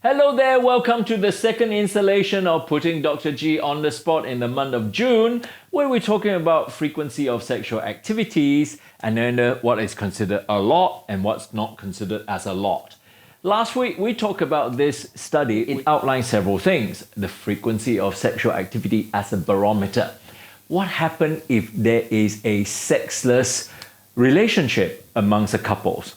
Hello there, welcome to the second installation of Putting Dr. G on the Spot in the month of June, where we're talking about frequency of sexual activities and then what is considered a lot and what's not considered as a lot. Last week, we talked about this study. It outlined several things. The frequency of sexual activity as a barometer. What happens if there is a sexless relationship amongst the couples?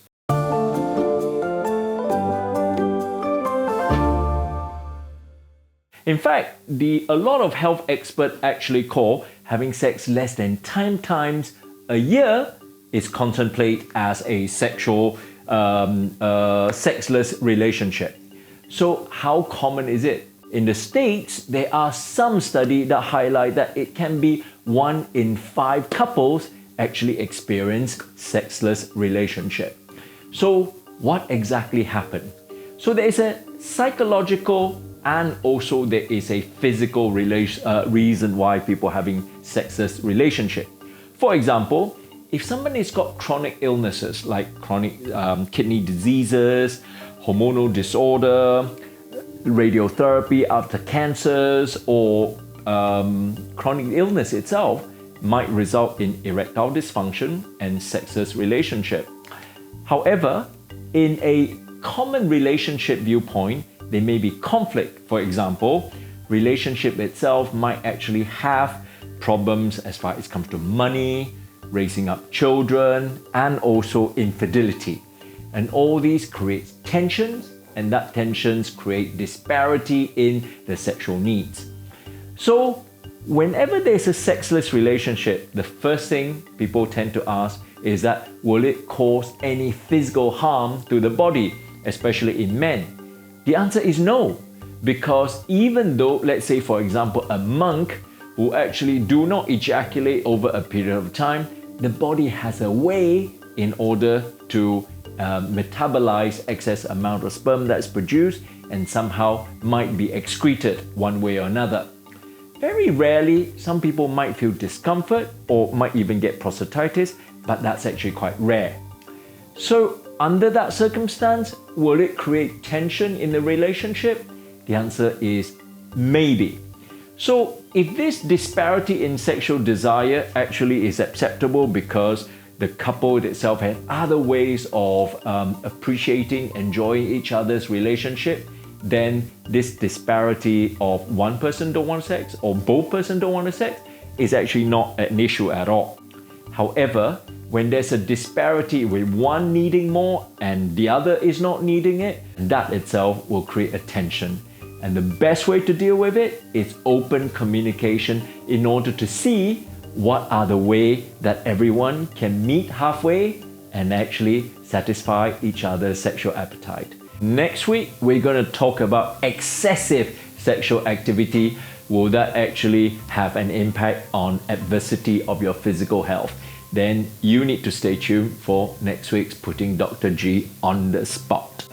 In fact, a lot of health experts actually call having sex less than 10 times a year is contemplated as a sexless relationship. So how common is it? In the States, there are some studies that highlight that it can be 1 in 5 couples actually experience sexless relationship. So what exactly happened? So there is a psychological and also there is a physical reason why people are having sexless relationship. For example, if somebody's got chronic illnesses like chronic kidney diseases, hormonal disorder, radiotherapy after cancers, or chronic illness itself might result in erectile dysfunction and sexless relationship. However, in a common relationship viewpoint, there may be conflict. For example, relationship itself might actually have problems as far as it comes to money, raising up children, and also infidelity. And all these create tensions, and that tensions create disparity in the sexual needs. So whenever there's a sexless relationship, the first thing people tend to ask is that will it cause any physical harm to the body, especially in men? The answer is no, because even though, let's say for example, a monk who actually do not ejaculate over a period of time, the body has a way in order to metabolize excess amount of sperm that's produced and somehow might be excreted one way or another. Very rarely, some people might feel discomfort or might even get prostatitis, but that's actually quite rare. So under that circumstance, will it create tension in the relationship? The answer is maybe. So if this disparity in sexual desire actually is acceptable because the couple itself has other ways of appreciating, enjoying each other's relationship, then this disparity of one person don't want sex or both person don't want sex is actually not an issue at all. However, when there's a disparity with one needing more and the other is not needing it, that itself will create a tension. And the best way to deal with it is open communication in order to see what are the ways that everyone can meet halfway and actually satisfy each other's sexual appetite. Next week, we're going to talk about excessive sexual activity. Will that actually have an impact on adversity of your physical health? Then you need to stay tuned for next week's Putting Dr. G on the Spot.